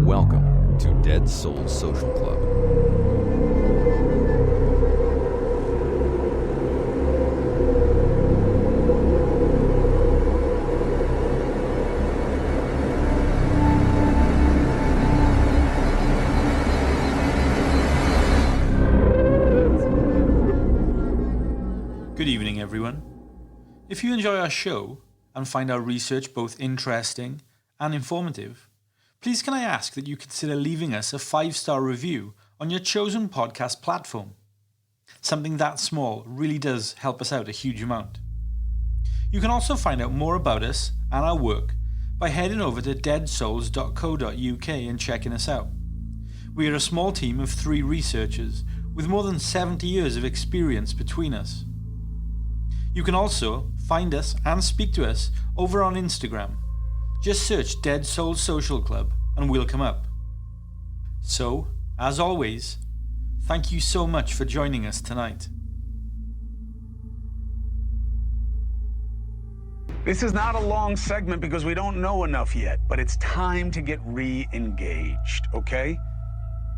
Welcome to Dead Souls Social Club. Good evening, everyone. If you enjoy our show and find our research both interesting and informative, please can I ask that you consider leaving us a 5-star review on your chosen podcast platform. Something that small really does help us out a huge amount. You can also find out more about us and our work by heading over to deadsouls.co.uk and checking us out. We are a small team of 3 researchers with more than 70 years of experience between us. You can also find us and speak to us over on Instagram. Just search Dead Souls Social Club and we'll come up. So, as always, thank you so much for joining us tonight. This is not a long segment because we don't know enough yet, but it's time to get re-engaged, okay?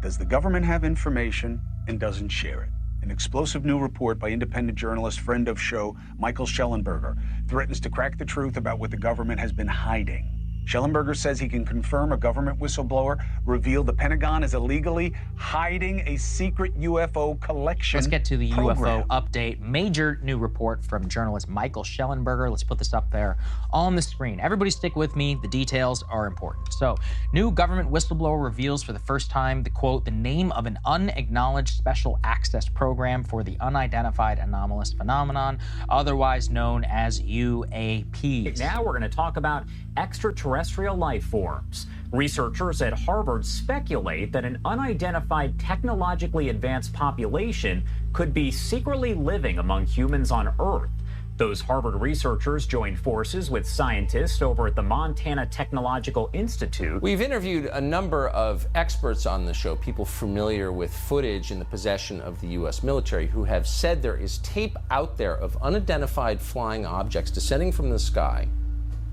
Does the government have information and doesn't share it? An explosive new report by independent journalist, friend of show, Michael Schellenberger, threatens to crack the truth about what the government has been hiding. Schellenberger says he can confirm a government whistleblower revealed the Pentagon is illegally hiding a secret UFO collection. Let's get to the program. UFO update. Major new report from journalist Michael Schellenberger. Let's put this up there on the screen. Everybody stick with me. The details are important. So, new government whistleblower reveals for the first time the quote, the name of an unacknowledged special access program for the unidentified anomalous phenomenon, otherwise known as UAPs. Now we're going to talk about extraterrestrial life forms. Researchers at Harvard speculate that an unidentified technologically advanced population could be secretly living among humans on Earth. Those Harvard researchers joined forces with scientists over at the Montana Technological Institute. We've interviewed a number of experts on the show, people familiar with footage in the possession of the U.S. military, who have said there is tape out there of unidentified flying objects descending from the sky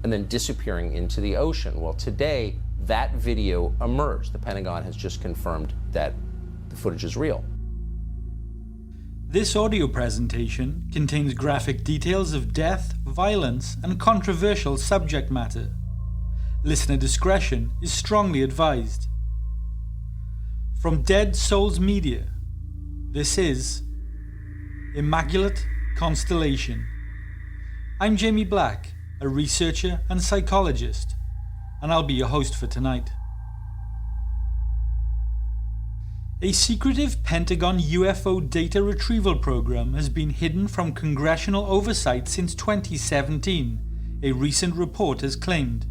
and then disappearing into the ocean. Well, today, that video emerged. The Pentagon has just confirmed that the footage is real. This audio presentation contains graphic details of death, violence, and controversial subject matter. Listener discretion is strongly advised. From Dead Souls Media, this is Immaculate Constellation. I'm Jamie Black, a researcher and psychologist, and I'll be your host for tonight. A secretive Pentagon UFO data retrieval program has been hidden from congressional oversight since 2017, a recent report has claimed.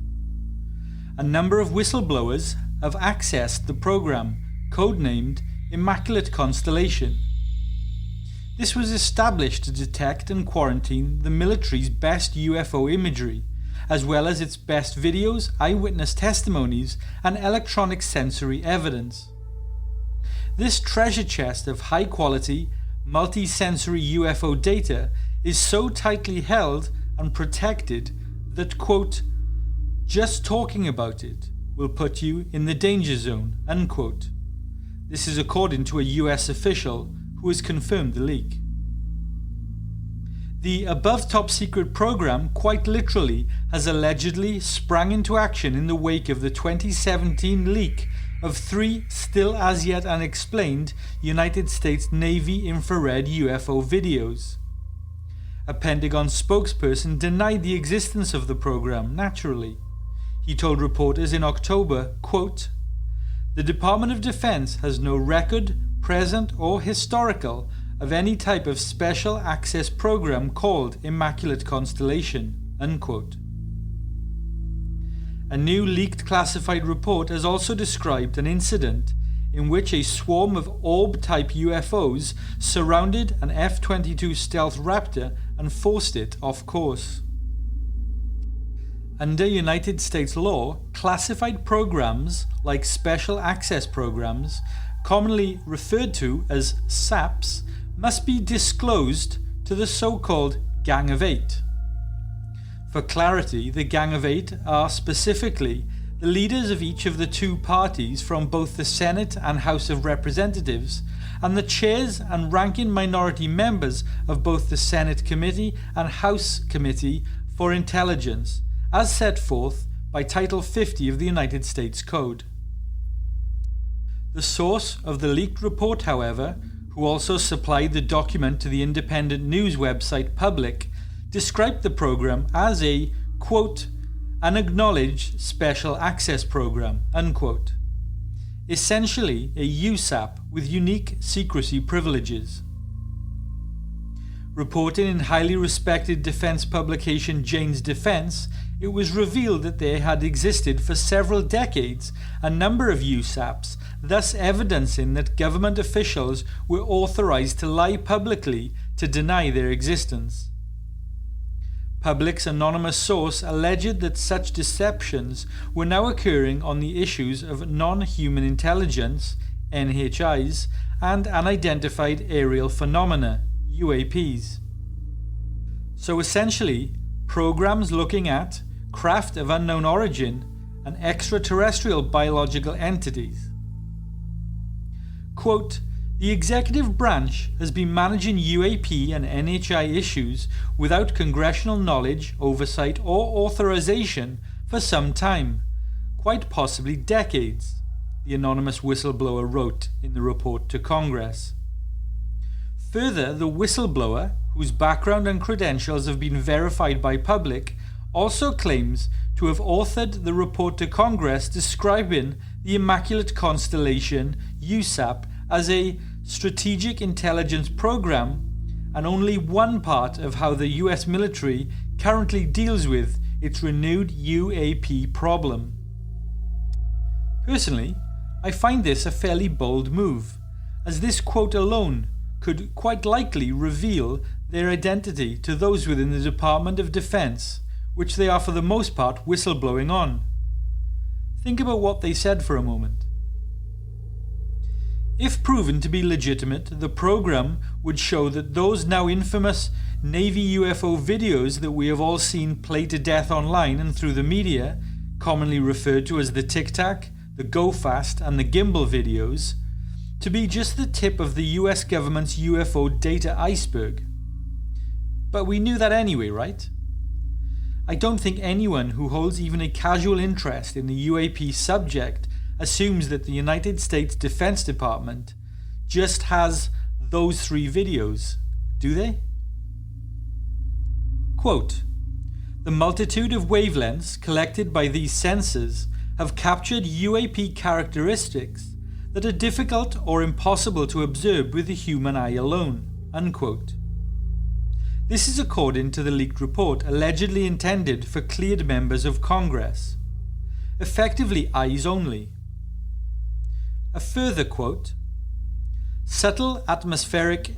A number of whistleblowers have accessed the program, codenamed Immaculate Constellation. This was established to detect and quarantine the military's best UFO imagery, as well as its best videos, eyewitness testimonies, and electronic sensory evidence. This treasure chest of high-quality, multi-sensory UFO data is so tightly held and protected that, quote, just talking about it will put you in the danger zone, unquote. This is according to a US official who has confirmed the leak. The above top-secret program quite literally has allegedly sprung into action in the wake of the 2017 leak of 3 still as yet unexplained United States Navy infrared UFO videos. A Pentagon spokesperson denied the existence of the program, naturally. He told reporters in October, quote, the Department of Defense has no record, present or historical, of any type of special access program called Immaculate Constellation, unquote. A new leaked classified report has also described an incident in which a swarm of orb-type UFOs surrounded an F-22 stealth Raptor and forced it off course. Under United States law, classified programs like special access programs, commonly referred to as SAPs, must be disclosed to the so-called Gang of Eight. For clarity, the Gang of Eight are specifically the leaders of each of the two parties from both the Senate and House of Representatives, and the chairs and ranking minority members of both the Senate Committee and House Committee for Intelligence, as set forth by Title 50 of the United States Code. The source of the leaked report, however, who also supplied the document to the independent news website Public, described the program as a, quote, unacknowledged special access program, unquote. Essentially a USAP with unique secrecy privileges. Reporting in highly respected defense publication Jane's Defense, it was revealed that there had existed for several decades a number of USAPs, thus evidencing that government officials were authorized to lie publicly to deny their existence. Public's anonymous source alleged that such deceptions were now occurring on the issues of non-human intelligence, NHIs, and unidentified aerial phenomena, UAPs. So essentially, programs looking at craft of unknown origin and extraterrestrial biological entities. Quote, the executive branch has been managing UAP and NHI issues without congressional knowledge, oversight, or authorization for some time, quite possibly decades, the anonymous whistleblower wrote in the report to Congress. Further, the whistleblower, whose background and credentials have been verified by Public, also claims to have authored the report to Congress describing the Immaculate Constellation, USAP, as a strategic intelligence program and only one part of how the US military currently deals with its renewed UAP problem. Personally, I find this a fairly bold move, as this quote alone could quite likely reveal their identity to those within the Department of Defense, which they are for the most part whistleblowing on. Think about what they said for a moment. If proven to be legitimate, the program would show that those now infamous Navy UFO videos that we have all seen play to death online and through the media, commonly referred to as the Tic Tac, the Go Fast and the Gimbal videos, to be just the tip of the US government's UFO data iceberg. But we knew that anyway, right? I don't think anyone who holds even a casual interest in the UAP subject assumes that the United States Defense Department just has those 3 videos, do they? Quote, the multitude of wavelengths collected by these sensors have captured UAP characteristics that are difficult or impossible to observe with the human eye alone, unquote. This is according to the leaked report allegedly intended for cleared members of Congress. Effectively eyes only. A further quote, subtle atmospheric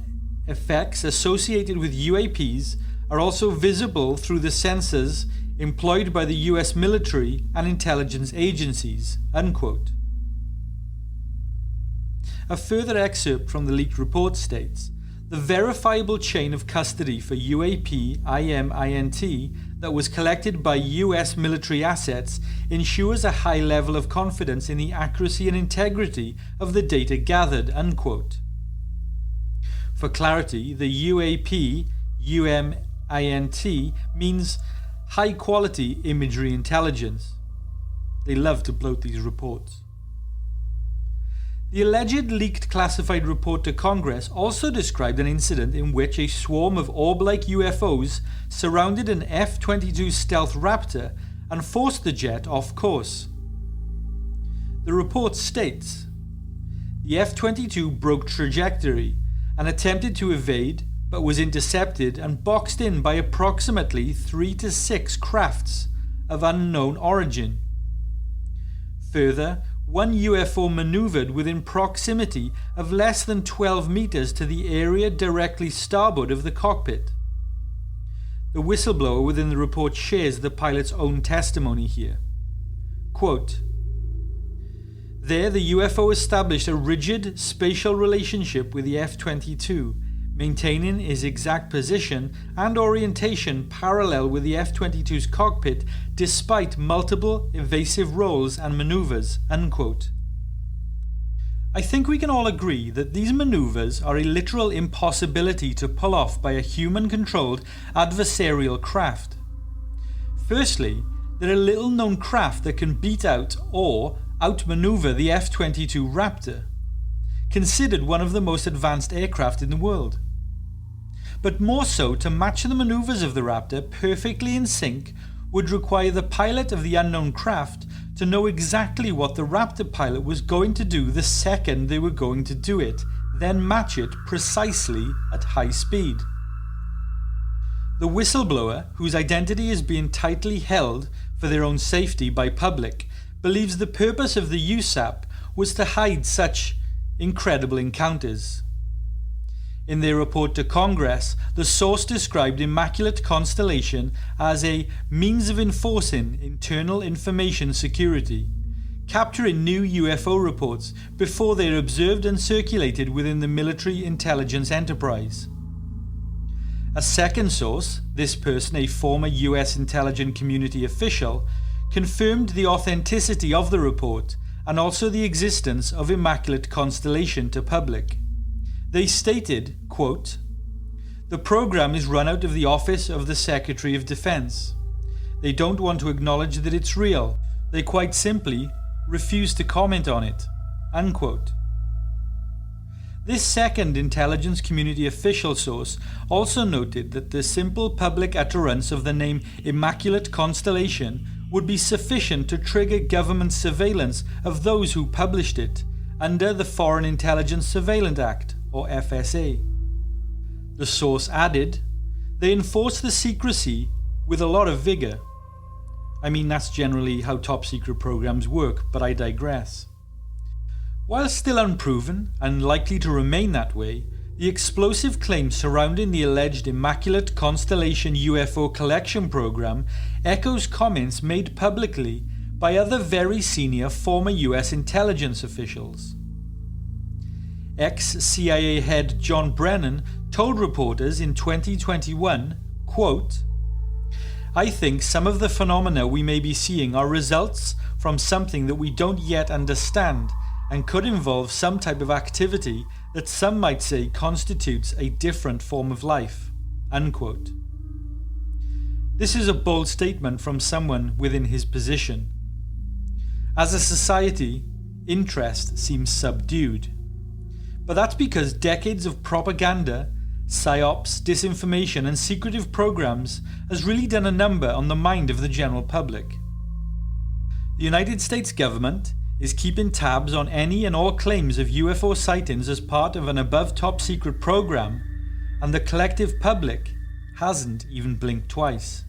effects associated with UAPs are also visible through the sensors employed by the US military and intelligence agencies, unquote. A further excerpt from the leaked report states, the verifiable chain of custody for UAP IMINT that was collected by US military assets ensures a high level of confidence in the accuracy and integrity of the data gathered, unquote. For clarity, the UAP UMINT means high quality imagery intelligence. They love to bloat these reports. The alleged leaked classified report to Congress also described an incident in which a swarm of orb-like UFOs surrounded an F-22 stealth Raptor and forced the jet off course. The report states, the F-22 broke trajectory and attempted to evade but was intercepted and boxed in by approximately 3 to 6 crafts of unknown origin. Further, one UFO maneuvered within proximity of less than 12 meters to the area directly starboard of the cockpit. The whistleblower within the report shares the pilot's own testimony here. Quote, there the UFO established a rigid spatial relationship with the F-22, maintaining his exact position and orientation parallel with the F-22's cockpit despite multiple evasive rolls and maneuvers, unquote. I think we can all agree that these maneuvers are a literal impossibility to pull off by a human-controlled adversarial craft. Firstly, there are little-known craft that can beat out or outmaneuver the F-22 Raptor, considered one of the most advanced aircraft in the world. But more so, to match the maneuvers of the Raptor perfectly in sync would require the pilot of the unknown craft to know exactly what the Raptor pilot was going to do the second they were going to do it, then match it precisely at high speed. The whistleblower, whose identity is being tightly held for their own safety by public, believes the purpose of the USAP was to hide such incredible encounters. In their report to Congress, the source described Immaculate Constellation as a means of enforcing internal information security, capturing new UFO reports before they are observed and circulated within the military intelligence enterprise. A second source, this person a former US intelligence community official, confirmed the authenticity of the report and also the existence of Immaculate Constellation to public. They stated, quote, "The program is run out of the office of the Secretary of Defense. They don't want to acknowledge that it's real. They quite simply refuse to comment on it," unquote. This second intelligence community official source also noted that the simple public utterance of the name Immaculate Constellation would be sufficient to trigger government surveillance of those who published it under the Foreign Intelligence Surveillance Act, or FSA. The source added, "They enforce the secrecy with a lot of vigour." I mean, that's generally how top-secret programs work, but I digress. While still unproven and likely to remain that way, the explosive claims surrounding the alleged Immaculate Constellation UFO collection program echoes comments made publicly by other very senior former US intelligence officials. Ex-CIA head John Brennan told reporters in 2021, quote, "I think some of the phenomena we may be seeing are results from something that we don't yet understand and could involve some type of activity that some might say constitutes a different form of life," unquote. This is a bold statement from someone within his position. As a society, interest seems subdued. But that's because decades of propaganda, psyops, disinformation and secretive programs has really done a number on the mind of the general public. The United States government is keeping tabs on any and all claims of UFO sightings as part of an above top secret program, and the collective public hasn't even blinked twice.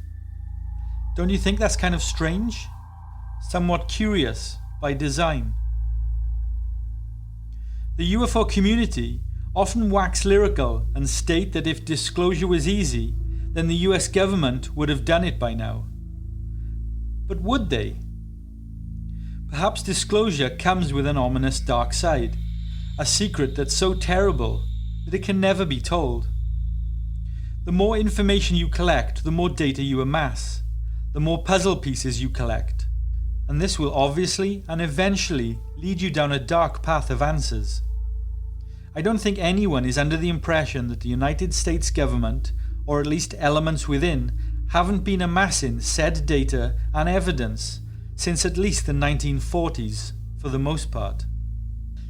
Don't you think that's kind of strange? Somewhat curious by design. The UFO community often wax lyrical and state that if disclosure was easy, then the US government would have done it by now. But would they? Perhaps disclosure comes with an ominous dark side, a secret that's so terrible that it can never be told. The more information you collect, the more data you amass, the more puzzle pieces you collect, and this will obviously and eventually lead you down a dark path of answers. I don't think anyone is under the impression that the United States government, or at least elements within, haven't been amassing said data and evidence since at least the 1940s, for the most part.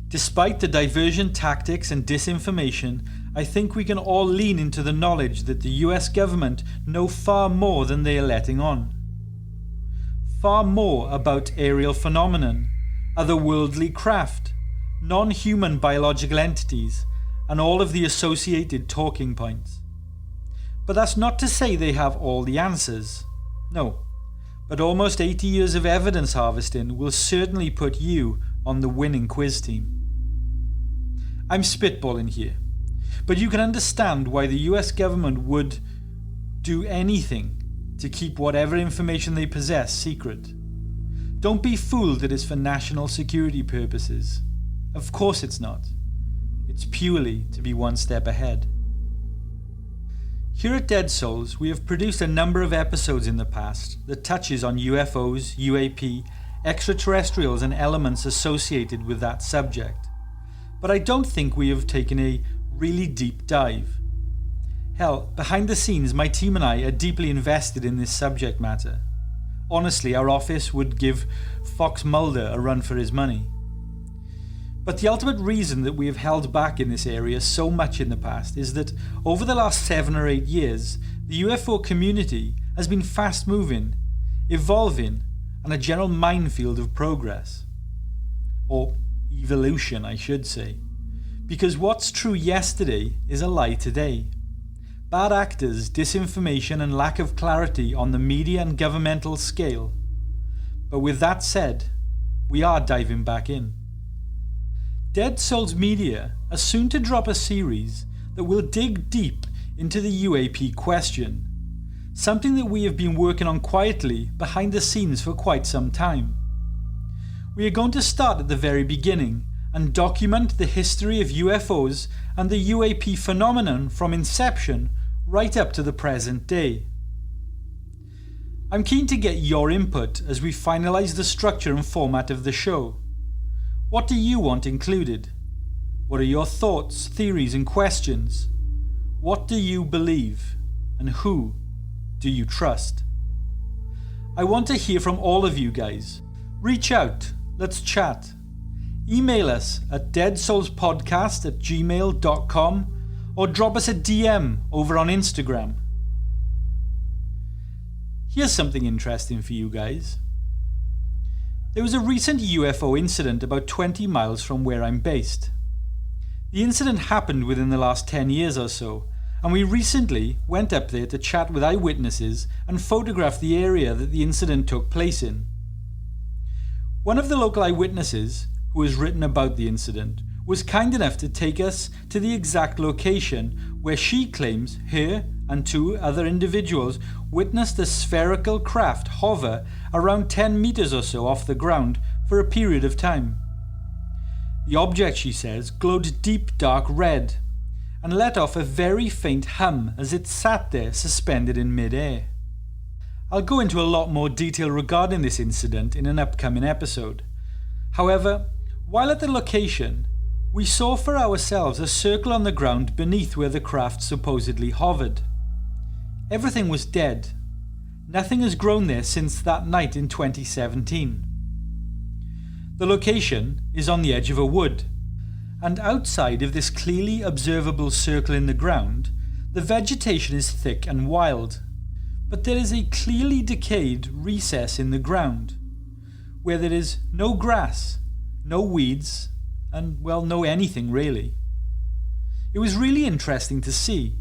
Despite the diversion tactics and disinformation, I think we can all lean into the knowledge that the US government know far more than they are letting on. Far more about aerial phenomenon, otherworldly craft, non-human biological entities, and all of the associated talking points. But that's not to say they have all the answers. No. But almost 80 years of evidence harvesting will certainly put you on the winning quiz team. I'm spitballing here, but you can understand why the US government would do anything to keep whatever information they possess secret. Don't be fooled that it's for national security purposes. Of course it's not. It's purely to be one step ahead. Here at Dead Souls, we have produced a number of episodes in the past that touches on UFOs, UAP, extraterrestrials and elements associated with that subject. But I don't think we have taken a really deep dive. Hell, behind the scenes, my team and I are deeply invested in this subject matter. Honestly, our office would give Fox Mulder a run for his money. But the ultimate reason that we have held back in this area so much in the past is that over the last 7 or 8 years, the UFO community has been fast moving, evolving, and a general minefield of progress. Or evolution, I should say. Because what's true yesterday is a lie today. Bad actors, disinformation, and lack of clarity on the media and governmental scale. But with that said, we are diving back in. Dead Souls Media are soon to drop a series that will dig deep into the UAP question, something that we have been working on quietly behind the scenes for quite some time. We are going to start at the very beginning and document the history of UFOs and the UAP phenomenon from inception right up to the present day. I'm keen to get your input as we finalise the structure and format of the show. What do you want included? What are your thoughts, theories and questions? What do you believe? And who do you trust? I want to hear from all of you guys. Reach out, let's chat. Email us at deadsoulspodcast@gmail.com or drop us a DM over on Instagram. Here's something interesting for you guys. There was a recent UFO incident about 20 miles from where I'm based. The incident happened within the last 10 years or so, and we recently went up there to chat with eyewitnesses and photograph the area that the incident took place in. One of the local eyewitnesses, who has written about the incident, was kind enough to take us to the exact location where she claims her and 2 other individuals witnessed a spherical craft hover around 10 meters or so off the ground for a period of time. The object, she says, glowed deep dark red and let off a very faint hum as it sat there suspended in mid-air. I'll go into a lot more detail regarding this incident in an upcoming episode. However, while at the location, we saw for ourselves a circle on the ground beneath where the craft supposedly hovered. Everything was dead. Nothing has grown there since that night in 2017. The location is on the edge of a wood, and outside of this clearly observable circle in the ground, the vegetation is thick and wild, but there is a clearly decayed recess in the ground, where there is no grass, no weeds, and well, no anything really. It was really interesting to see.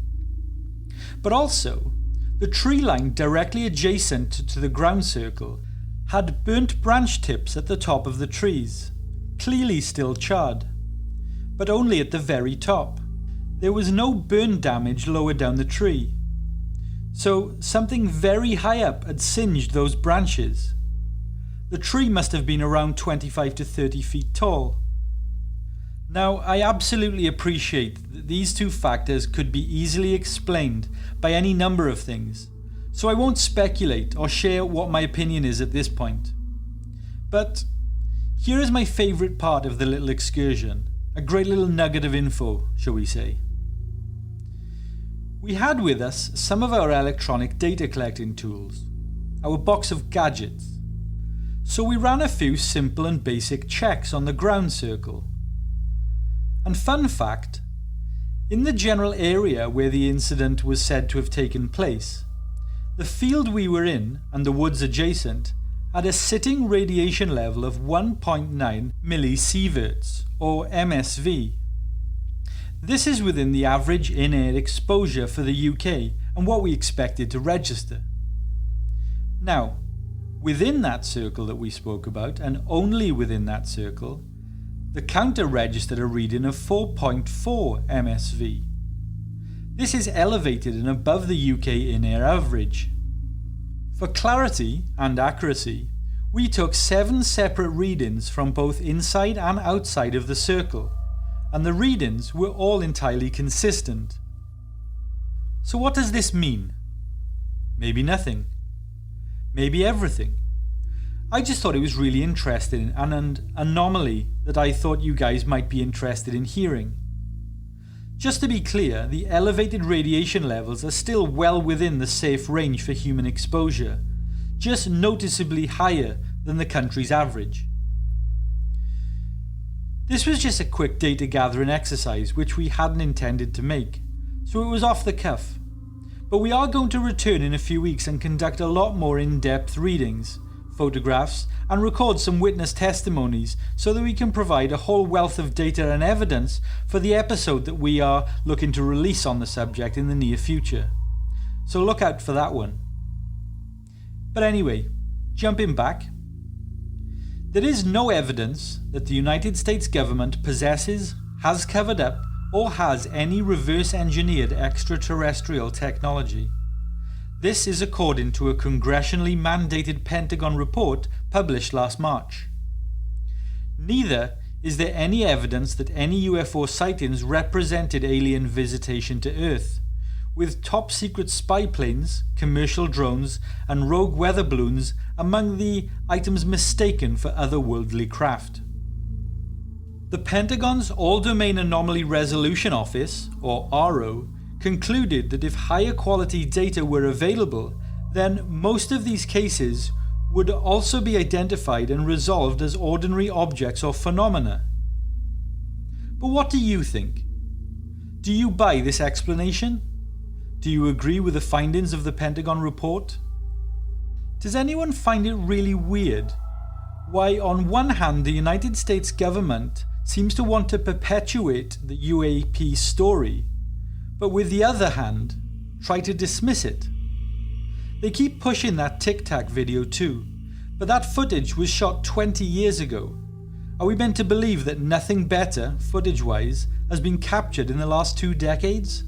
But also, the tree line directly adjacent to the ground circle had burnt branch tips at the top of the trees, clearly still charred, but only at the very top. There was no burn damage lower down the tree. So something very high up had singed those branches. The tree must have been around 25 to 30 feet tall. Now, I absolutely appreciate that these 2 factors could be easily explained by any number of things, so I won't speculate or share what my opinion is at this point. But here is my favourite part of the little excursion, a great little nugget of info, shall we say. We had with us some of our electronic data collecting tools, our box of gadgets. So we ran a few simple and basic checks on the ground circle. And fun fact, in the general area where the incident was said to have taken place, the field we were in and the woods adjacent had a sitting radiation level of 1.9 millisieverts, or MSV. This is within the average in-air exposure for the UK and what we expected to register. Now, within that circle that we spoke about, and only within that circle, the counter registered a reading of 4.4 MSV. This is elevated and above the UK in-air average. For clarity and accuracy, we took 7 separate readings from both inside and outside of the circle, and the readings were all entirely consistent. So what does this mean? Maybe nothing. Maybe everything. I just thought it was really interesting and an anomaly that I thought you guys might be interested in hearing. Just to be clear, the elevated radiation levels are still well within the safe range for human exposure, just noticeably higher than the country's average. This was just a quick data gathering exercise which we hadn't intended to make, so it was off the cuff. But we are going to return in a few weeks and conduct a lot more in-depth readings, photographs, and record some witness testimonies so that we can provide a whole wealth of data and evidence for the episode that we are looking to release on the subject in the near future. So look out for that one. But anyway, jumping back. There is no evidence that the United States government possesses, has covered up, or has any reverse-engineered extraterrestrial technology. This is according to a congressionally mandated Pentagon report published last March. Neither is there any evidence that any UFO sightings represented alien visitation to Earth, with top-secret spy planes, commercial drones, and rogue weather balloons among the items mistaken for otherworldly craft. The Pentagon's All-Domain Anomaly Resolution Office, or ARO, concluded that if higher quality data were available, then most of these cases would also be identified and resolved as ordinary objects or phenomena. But what do you think? Do you buy this explanation? Do you agree with the findings of the Pentagon report? Does anyone find it really weird why on one hand the United States government seems to want to perpetuate the UAP story, but with the other hand, try to dismiss it? They keep pushing that Tic Tac video too, but that footage was shot 20 years ago. Are we meant to believe that nothing better, footage-wise, has been captured in the last 2 decades?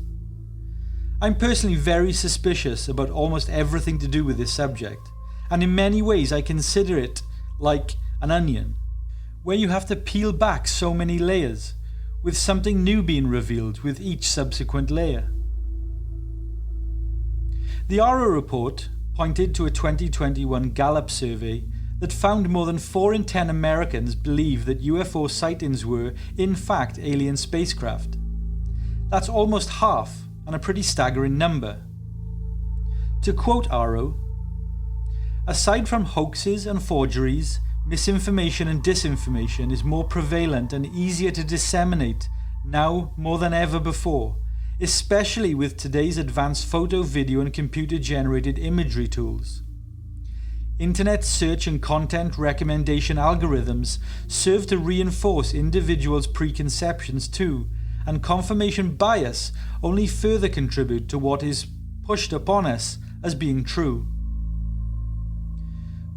I'm personally very suspicious about almost everything to do with this subject, and in many ways I consider it like an onion, where you have to peel back so many layers, with something new being revealed with each subsequent layer. The ARO report pointed to a 2021 Gallup survey that found more than 4 in 10 Americans believe that UFO sightings were, in fact, alien spacecraft. That's almost half, and a pretty staggering number. To quote ARO, "Aside from hoaxes and forgeries, misinformation and disinformation is more prevalent and easier to disseminate now more than ever before, especially with today's advanced photo, video, and computer-generated imagery tools. Internet search and content recommendation algorithms serve to reinforce individuals' preconceptions too, and confirmation bias only further contribute to what is pushed upon us as being true."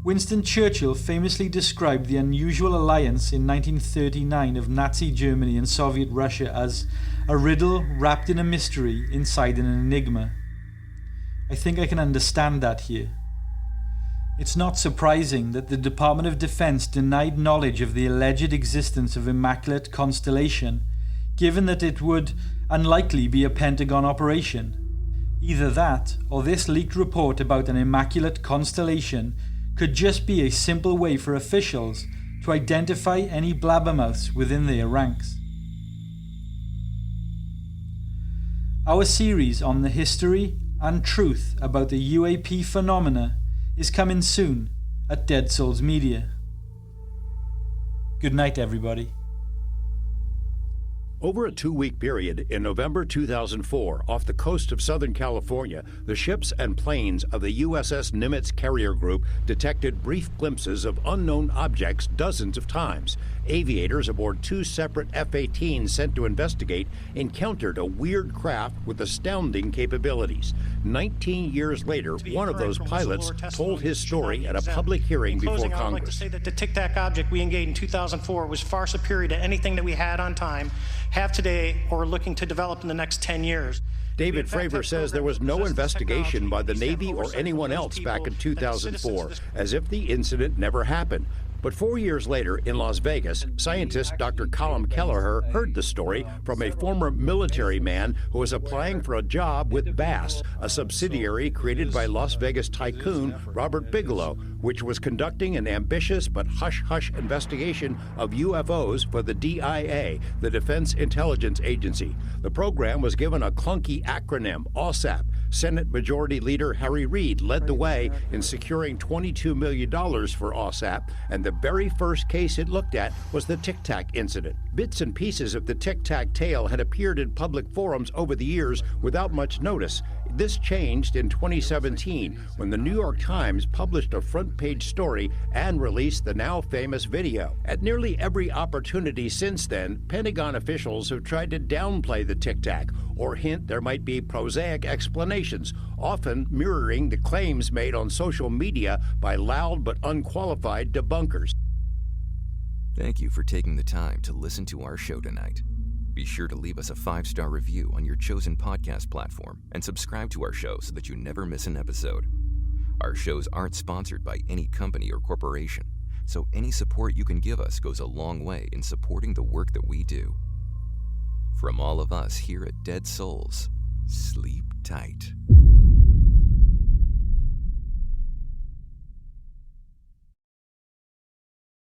Winston Churchill famously described the unusual alliance in 1939 of Nazi Germany and Soviet Russia as a riddle wrapped in a mystery inside an enigma. I think I can understand that here. It's not surprising that the Department of Defense denied knowledge of the alleged existence of Immaculate Constellation, given that it would unlikely be a Pentagon operation. Either that, or this leaked report about an Immaculate Constellation could just be a simple way for officials to identify any blabbermouths within their ranks. Our series on the history and truth about the UAP phenomena is coming soon at Dead Souls Media. Good night, everybody. Over a 2-week period in November 2004, off the coast of Southern California, the ships and planes of the USS Nimitz carrier group detected brief glimpses of unknown objects dozens of times. Aviators aboard 2 separate F-18s sent to investigate encountered a weird craft with astounding capabilities. 19 years later, one of those pilots told his story at a public hearing before Congress. I'd like to say that the Tic Tac object we engaged in 2004 was far superior to anything that we had on time, have today, or are looking to develop in the next 10 years. David Fravor says there was no investigation by the Navy or anyone else back in 2004, as if the incident never happened. But 4 years later, in Las Vegas, scientist Dr. Colin Kelleher heard the story from a former military man who was applying for a job with Bass, a subsidiary created by Las Vegas tycoon Robert Bigelow, which was conducting an ambitious but hush-hush investigation of UFOs for the DIA, the Defense Intelligence Agency. The program was given a clunky acronym, OSAP. Senate Majority Leader Harry Reid led the way in securing $22 million for OSAP, and the very first case it looked at was the Tic Tac incident. Bits and pieces of the Tic Tac tale had appeared in public forums over the years without much notice. This changed in 2017 when the New York Times published a front-page story and released the now famous video. At nearly every opportunity since then, Pentagon officials have tried to downplay the Tic Tac or hint there might be prosaic explanations, often mirroring the claims made on social media by loud but unqualified debunkers. Thank you for taking the time to listen to our show tonight. Be sure to leave us a 5-star review on your chosen podcast platform and subscribe to our show so that you never miss an episode. Our shows aren't sponsored by any company or corporation, so any support you can give us goes a long way in supporting the work that we do. From all of us here at Dead Souls, sleep tight.